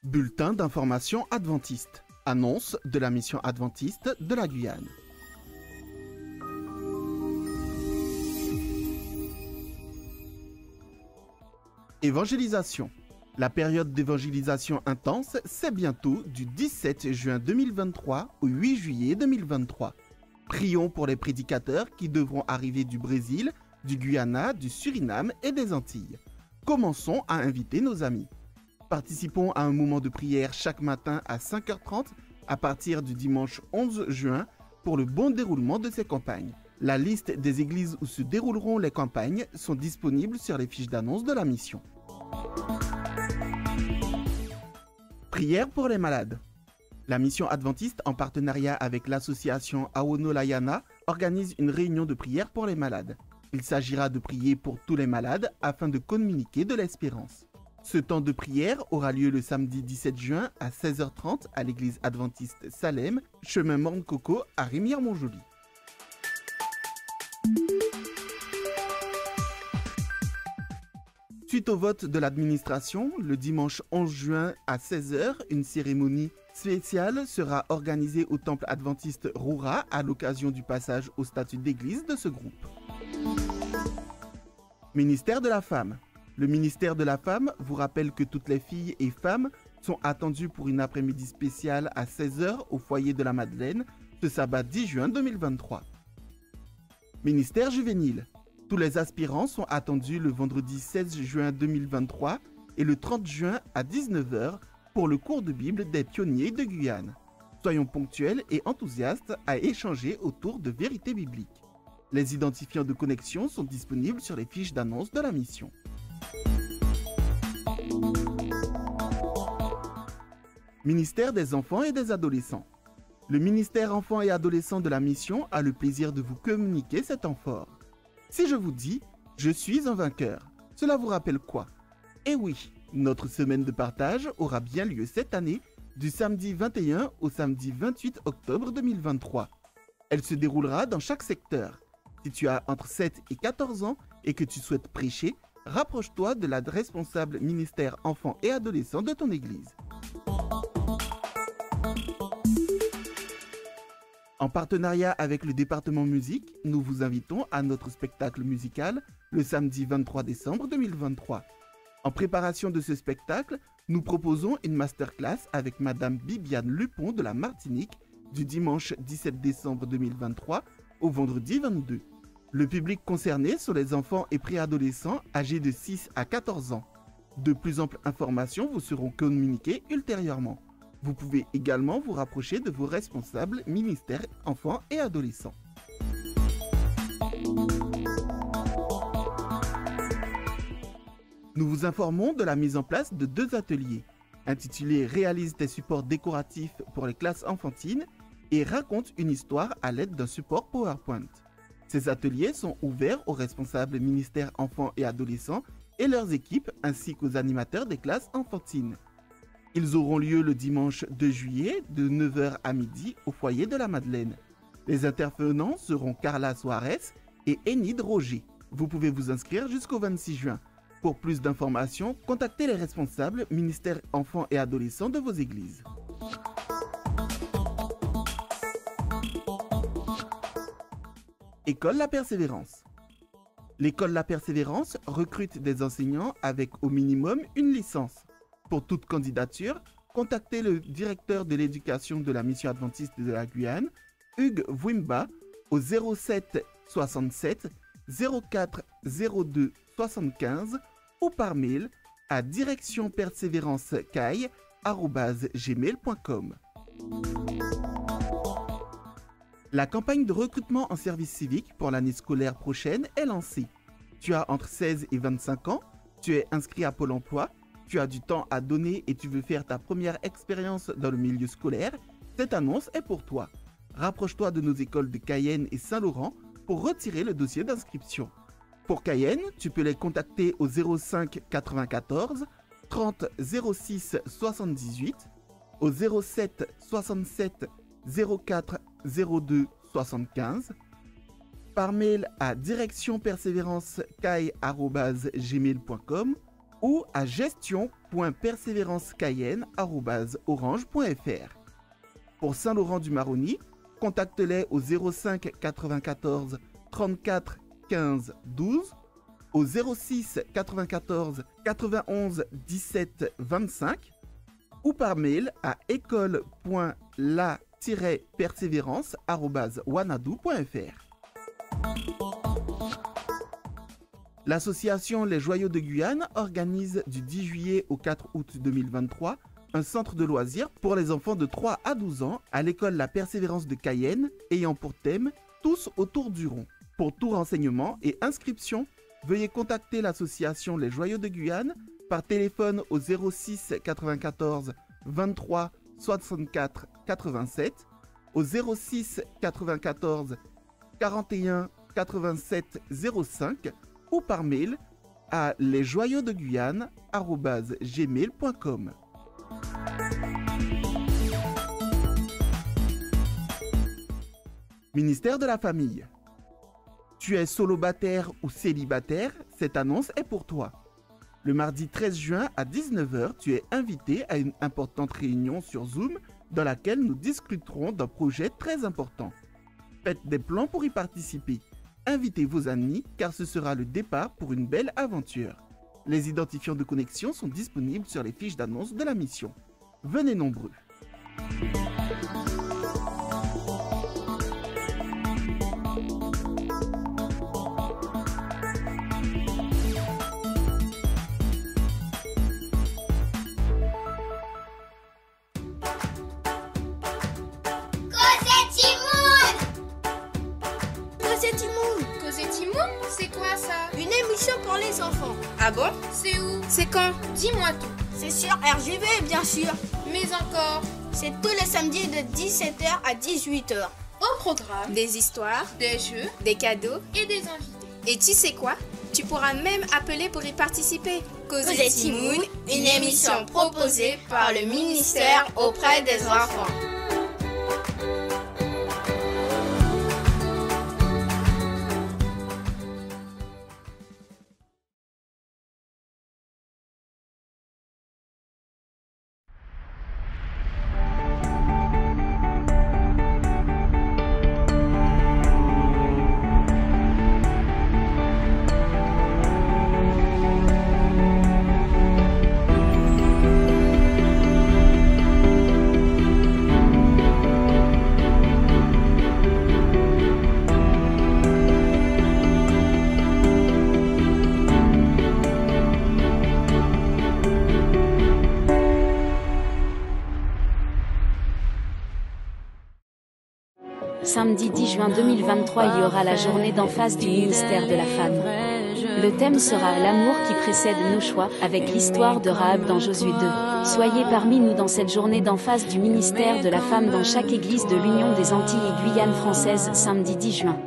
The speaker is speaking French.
Bulletin d'information adventiste. Annonce de la mission adventiste de la Guyane. Évangélisation. La période d'évangélisation intense, c'est bientôt du 17 juin 2023 au 8 juillet 2023. Prions pour les prédicateurs qui devront arriver du Brésil, du Guyana, du Suriname et des Antilles. Commençons à inviter nos amis. Participons à un moment de prière chaque matin à 5h30 à partir du dimanche 11 juin pour le bon déroulement de ces campagnes. La liste des églises où se dérouleront les campagnes sont disponibles sur les fiches d'annonce de la mission. Prière pour les malades. La mission adventiste, en partenariat avec l'association Awono Layana, organise une réunion de prière pour les malades. Il s'agira de prier pour tous les malades afin de communiquer de l'espérance. Ce temps de prière aura lieu le samedi 17 juin à 16h30 à l'église adventiste Salem, chemin Morne Coco à Rémière-Montjoly. Suite au vote de l'administration, le dimanche 11 juin à 16h, une cérémonie spéciale sera organisée au temple adventiste Roura à l'occasion du passage au statut d'église de ce groupe. Ministère de la Femme. Le ministère de la Femme vous rappelle que toutes les filles et femmes sont attendues pour une après-midi spéciale à 16h au foyer de la Madeleine, ce sabbat 10 juin 2023. Ministère juvénile. Tous les aspirants sont attendus le vendredi 16 juin 2023 et le 30 juin à 19h pour le cours de Bible des pionniers de Guyane. Soyons ponctuels et enthousiastes à échanger autour de vérités bibliques. Les identifiants de connexion sont disponibles sur les fiches d'annonce de la mission. Ministère des enfants et des adolescents. Le ministère enfants et adolescents de la mission a le plaisir de vous communiquer cet temps fort. Si je vous dis « Je suis un vainqueur », cela vous rappelle quoi? Eh oui, notre semaine de partage aura bien lieu cette année du samedi 21 au samedi 28 octobre 2023. Elle se déroulera dans chaque secteur. Si tu as entre 7 et 14 ans et que tu souhaites prêcher, rapproche-toi de la responsable ministère enfants et adolescents de ton église. En partenariat avec le département musique, nous vous invitons à notre spectacle musical le samedi 23 décembre 2023. En préparation de ce spectacle, nous proposons une masterclass avec Madame Bibiane Lupon de la Martinique du dimanche 17 décembre 2023 au vendredi 22. Le public concerné sont les enfants et préadolescents âgés de 6 à 14 ans. De plus amples informations vous seront communiquées ultérieurement. Vous pouvez également vous rapprocher de vos responsables ministères enfants et adolescents. Nous vous informons de la mise en place de 2 ateliers, intitulés « Réalise tes supports décoratifs pour les classes enfantines » et « Raconte une histoire à l'aide d'un support PowerPoint ». Ces ateliers sont ouverts aux responsables ministères enfants et adolescents et leurs équipes ainsi qu'aux animateurs des classes enfantines. Ils auront lieu le dimanche 2 juillet de 9h à midi au foyer de la Madeleine. Les intervenants seront Carla Suarez et Enid Roger. Vous pouvez vous inscrire jusqu'au 26 juin. Pour plus d'informations, contactez les responsables ministères enfants et adolescents de vos églises. École La Persévérance. L'école La Persévérance recrute des enseignants avec au minimum une licence. Pour toute candidature, contactez le directeur de l'éducation de la mission adventiste de la Guyane, Hugues Vouimba, au 07 67 04 02 75 ou par mail à directionpersévérancecaille@gmail.com. La campagne de recrutement en service civique pour l'année scolaire prochaine est lancée. Tu as entre 16 et 25 ans, tu es inscrit à Pôle emploi, tu as du temps à donner et tu veux faire ta première expérience dans le milieu scolaire, cette annonce est pour toi. Rapproche-toi de nos écoles de Cayenne et Saint-Laurent pour retirer le dossier d'inscription. Pour Cayenne, tu peux les contacter au 05 94 30 06 78, au 07 67 04 02 75, par mail à directionpersévérancecaille@gmail.com ou à gestion.persévérancecayenne@orange.fr. Pour Saint-Laurent-du-Maroni, contacte-les au 05 94 34 15 12, au 06 94 91 17 25 ou par mail à école.la-persévérance@wanadoo.fr. L'association Les Joyaux de Guyane organise du 10 juillet au 4 août 2023 un centre de loisirs pour les enfants de 3 à 12 ans à l'école La Persévérance de Cayenne, ayant pour thème « Tous autour du rond ». Pour tout renseignement et inscription, veuillez contacter l'association Les Joyaux de Guyane par téléphone au 06 94 23 64 87, au 06 94 41 87 05 ou par mail à lesjoyauxdeguyane@gmail.com. Ministère de la Famille. Tu es solobataire ou célibataire, cette annonce est pour toi. Le mardi 13 juin à 19 h, tu es invité à une importante réunion sur Zoom dans laquelle nous discuterons d'un projet très important. Faites des plans pour y participer. Invitez vos amis car ce sera le départ pour une belle aventure. Les identifiants de connexion sont disponibles sur les fiches d'annonce de la mission. Venez nombreux. C'est quoi ça? Une émission pour les enfants. Ah bon? C'est où? C'est quand? Dis-moi tout. C'est sur RGV, bien sûr. Mais encore? C'est tous les samedis de 17 h à 18 h. Au programme, des histoires, des jeux, des cadeaux et des invités. Et tu sais quoi? Tu pourras même appeler pour y participer. Cosette Moon, une émission proposée par le ministère auprès des enfants. Samedi 10 juin 2023, il y aura la journée d'en face du ministère de la Femme. Le thème sera l'amour qui précède nos choix, avec l'histoire de Rahab dans Josué 2. Soyez parmi nous dans cette journée d'en face du ministère de la Femme dans chaque église de l'Union des Antilles et Guyane française, samedi 10 juin.